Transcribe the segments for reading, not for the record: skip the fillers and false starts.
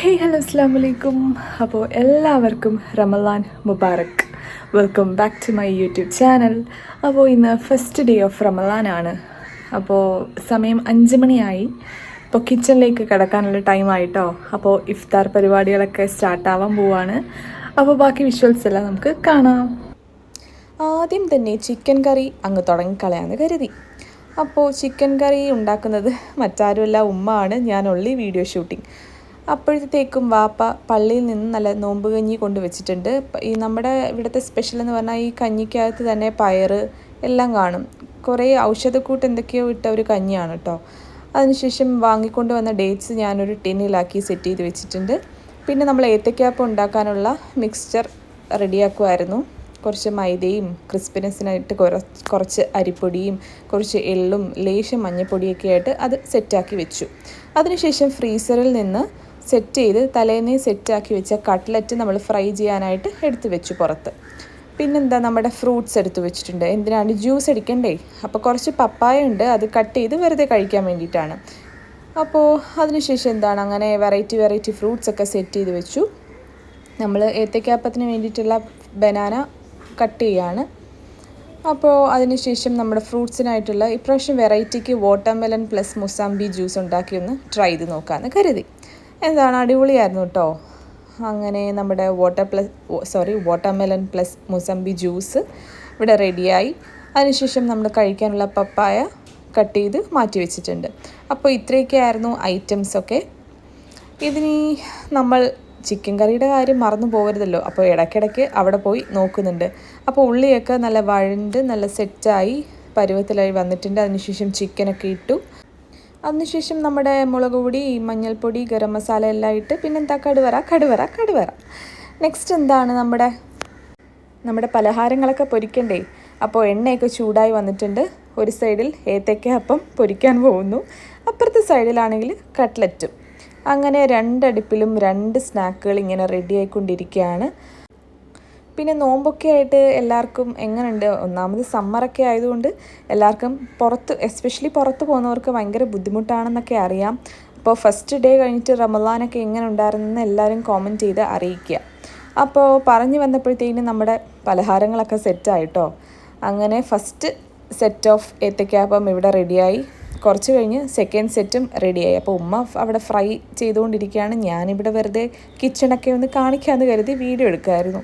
Hey hello അസ്സാം വലൈക്കും. അപ്പോൾ എല്ലാവർക്കും റമലാൻ മുബാറക്. Welcome back to my YouTube channel. അപ്പോൾ ഇന്ന് ഫസ്റ്റ് ഡേ ഓഫ് റമലാനാണ്. അപ്പോൾ സമയം 5 മണിയായി. ഇപ്പോൾ കിച്ചണിലേക്ക് കിടക്കാനുള്ള ടൈമായിട്ടോ. അപ്പോൾ ഇഫ്താർ പരിപാടികളൊക്കെ സ്റ്റാർട്ടാവാൻ പോവാണ്. അപ്പോൾ ബാക്കി വിഷ്വൽസ് എല്ലാം നമുക്ക് കാണാം. ആദ്യം തന്നെ ചിക്കൻ കറി അങ്ങ് തുടങ്ങിക്കളയാമെന്ന് കരുതി. അപ്പോൾ ചിക്കൻ കറി ഉണ്ടാക്കുന്നത് മറ്റാരുമല്ല, ഉമ്മ ആണ്. ഞാൻ ഉള്ളി വീഡിയോ ഷൂട്ടിങ്. അപ്പോഴത്തേക്കും വാപ്പ പള്ളിയിൽ നിന്ന് നല്ല നോമ്പ് കഞ്ഞി കൊണ്ടുവച്ചിട്ടുണ്ട്. ഈ നമ്മുടെ ഇവിടുത്തെ സ്പെഷ്യൽ എന്ന് പറഞ്ഞാൽ ഈ കഞ്ഞിക്കകത്ത് തന്നെ പയർ എല്ലാം കാണും. കുറേ ഔഷധക്കൂട്ട് എന്തൊക്കെയോ ഇട്ട ഒരു കഞ്ഞിയാണ് കേട്ടോ. അതിനുശേഷം വാങ്ങിക്കൊണ്ട് വന്ന ഡേറ്റ്സ് ഞാനൊരു ടിന്നിലാക്കി സെറ്റ് ചെയ്ത് വെച്ചിട്ടുണ്ട്. പിന്നെ നമ്മൾ ഏത്തയ്ക്കാപ്പം ഉണ്ടാക്കാനുള്ള മിക്സ്ചർ റെഡിയാക്കുമായിരുന്നു. കുറച്ച് മൈദയും ക്രിസ്പിനെസ്സിനായിട്ട് കുറച്ച് അരിപ്പൊടിയും കുറച്ച് എള്ളും ലേശം മഞ്ഞൾപ്പൊടിയൊക്കെ ആയിട്ട് അത് സെറ്റാക്കി വെച്ചു. അതിനുശേഷം ഫ്രീസറിൽ നിന്ന് സെറ്റ് ചെയ്ത് തലേന്നേ സെറ്റാക്കി വെച്ച കട്ട്ലറ്റ് നമ്മൾ ഫ്രൈ ചെയ്യാനായിട്ട് എടുത്തു വെച്ചു പുറത്ത്. പിന്നെന്താ, നമ്മുടെ ഫ്രൂട്ട്സ് എടുത്ത് വെച്ചിട്ടുണ്ട്. എന്തിനാണ്, ജ്യൂസ് അടിക്കണ്ടേ. അപ്പോൾ കുറച്ച് പപ്പായ ഉണ്ട്, അത് കട്ട് ചെയ്ത് വെറുതെ കഴിക്കാൻ വേണ്ടിയിട്ടാണ്. അപ്പോൾ അതിനുശേഷം എന്താണ്, അങ്ങനെ വെറൈറ്റി ഫ്രൂട്ട്സൊക്കെ സെറ്റ് ചെയ്ത് വെച്ചു. നമ്മൾ ഏത്തയ്ക്കാപ്പത്തിന് വേണ്ടിയിട്ടുള്ള ബനാന കട്ട് ചെയ്യാണ്. അപ്പോൾ അതിനുശേഷം നമ്മുടെ ഫ്രൂട്ട്സിനായിട്ടുള്ള ഇപ്രാവശ്യം വെറൈറ്റിക്ക് വാട്ടർമെലൺ പ്ലസ് മുസാമ്പി ജ്യൂസ് ഉണ്ടാക്കി ഒന്ന് ട്രൈ ചെയ്ത് നോക്കാമെന്ന് കരുതി. എന്താണ്, അടിപൊളിയായിരുന്നു കേട്ടോ. അങ്ങനെ നമ്മുടെ വാട്ടർമെലൺ പ്ലസ് മുസാമ്പി ജ്യൂസ് ഇവിടെ റെഡിയായി. അതിനുശേഷം നമ്മൾ കഴിക്കാനുള്ള പപ്പായ കട്ട് ചെയ്ത് മാറ്റി വെച്ചിട്ടുണ്ട്. അപ്പോൾ ഇത്രയൊക്കെ ആയിരുന്നു ഐറ്റംസൊക്കെ. ഇതിനി നമ്മൾ ചിക്കൻ കറിയുടെ കാര്യം മറന്നു പോകരുതല്ലോ. അപ്പോൾ ഇടയ്ക്കിടയ്ക്ക് അവിടെ പോയി നോക്കുന്നുണ്ട്. അപ്പോൾ ഉള്ളിയൊക്കെ നല്ല വഴണ്ട് നല്ല സെറ്റായി പരുവത്തിലായി വന്നിട്ടുണ്ട്. അതിനുശേഷം ചിക്കനൊക്കെ ഇട്ടു. അതിനുശേഷം നമ്മുടെ മുളക് പൊടി, മഞ്ഞൾപ്പൊടി, ഗരം മസാല എല്ലാം ഇട്ട് പിന്നെന്താ, കടുവറ. നെക്സ്റ്റ് എന്താണ്, നമ്മുടെ പലഹാരങ്ങളൊക്കെ പൊരിക്കണ്ടേ. അപ്പോൾ എണ്ണയൊക്കെ ചൂടായി വന്നിട്ടുണ്ട്. ഒരു സൈഡിൽ ഏത്തയ്ക്കാപ്പം പൊരിക്കാൻ പോകുന്നു, അപ്പുറത്തെ സൈഡിലാണെങ്കിൽ കട്ട്ലറ്റും. അങ്ങനെ രണ്ടടുപ്പിലും 2 സ്നാക്കുകൾ ഇങ്ങനെ റെഡി ആയിക്കൊണ്ടിരിക്കുകയാണ്. പിന്നെ നോമ്പൊക്കെ ആയിട്ട് എല്ലാവർക്കും എങ്ങനെയുണ്ട്, ഒന്നാമത് സമ്മറൊക്കെ ആയതുകൊണ്ട് എല്ലാവർക്കും എസ്പെഷ്യലി പുറത്ത് പോകുന്നവർക്ക് ഭയങ്കര ബുദ്ധിമുട്ടാണെന്നൊക്കെ അറിയാം. അപ്പോൾ ഫസ്റ്റ് ഡേ കഴിഞ്ഞിട്ട് റമലാനൊക്കെ എങ്ങനെ ഉണ്ടായിരുന്നെന്ന് എല്ലാവരും കോമൻറ്റ് ചെയ്ത് അറിയിക്കുക. അപ്പോൾ പറഞ്ഞു വന്നപ്പോഴത്തേക്കും നമ്മുടെ പലഹാരങ്ങളൊക്കെ സെറ്റായിട്ടോ. അങ്ങനെ ഫസ്റ്റ് സെറ്റ് ഓഫ് ഏത്തയ്ക്കാപ്പം ഇവിടെ റെഡിയായി. കുറച്ച് കഴിഞ്ഞ് സെക്കൻഡ് സെറ്റും റെഡിയായി. അപ്പോൾ ഉമ്മ അവിടെ ഫ്രൈ ചെയ്തുകൊണ്ടിരിക്കുകയാണ്. ഞാനിവിടെ വെറുതെ കിച്ചണൊക്കെ ഒന്ന് കാണിക്കാമെന്ന് കരുതി വീഡിയോ എടുക്കുമായിരുന്നു.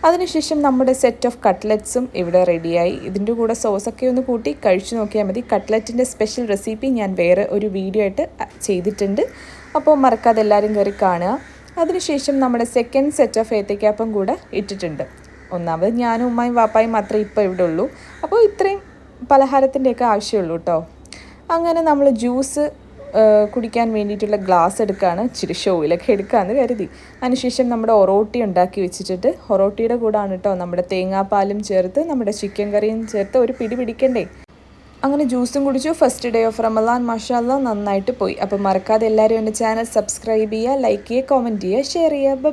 അതിനുശേഷം നമ്മുടെ സെറ്റ് ഓഫ് കട്ട്ലറ്റ്സും ഇവിടെ റെഡിയായി. ഇതിൻ്റെ കൂടെ സോസൊക്കെ ഒന്ന് കൂട്ടി കഴിച്ചു നോക്കിയാൽ മതി. കട്ട്ലറ്റിൻ്റെ സ്പെഷ്യൽ റെസിപ്പി ഞാൻ വേറെ ഒരു വീഡിയോ ആയിട്ട് ചെയ്തിട്ടുണ്ട്. അപ്പോൾ മറക്കാതെ എല്ലാവരും കയറി കാണുക. അതിനുശേഷം നമ്മുടെ സെക്കൻഡ് സെറ്റ് ഓഫ് ഏത്തയ്ക്കാപ്പം കൂടെ ഇട്ടിട്ടുണ്ട്. ഒന്നാമത് ഞാനും ഉമ്മയും വാപ്പായും മാത്രമേ ഇപ്പോൾ ഇവിടെ ഉള്ളൂ. അപ്പോൾ ഇത്രയും പലഹാരത്തിൻ്റെയൊക്കെ ആവശ്യമുള്ളൂ കേട്ടോ. അങ്ങനെ നമ്മൾ ജ്യൂസ് കുടിക്കാൻ വേണ്ടിയിട്ടുള്ള ഗ്ലാസ് എടുക്കുകയാണ്. ഇച്ചിരി ഷോയിലൊക്കെ എടുക്കാമെന്ന് കരുതി. അതിനുശേഷം നമ്മുടെ ഒറോട്ടി ഉണ്ടാക്കി വെച്ചിട്ട് ഒറോട്ടിയുടെ കൂടാണ് കേട്ടോ നമ്മുടെ തേങ്ങാപ്പാലും ചേർത്ത് നമ്മുടെ ചിക്കൻ കറിയും ചേർത്ത് ഒരു പിടി പിടിക്കണ്ടേ. അങ്ങനെ ജ്യൂസും കുടിച്ചു. ഫസ്റ്റ് ഡേ ഓഫ് റമലാൻ മാഷാഅല്ലാഹ് നന്നായിട്ട് പോയി. അപ്പോൾ മറക്കാതെ എല്ലാവരും എൻ്റെ ചാനൽ സബ്സ്ക്രൈബ് ചെയ്യുക, ലൈക്ക് ചെയ്യുക, കമൻറ്റ് ചെയ്യുക, ഷെയർ ചെയ്യുക.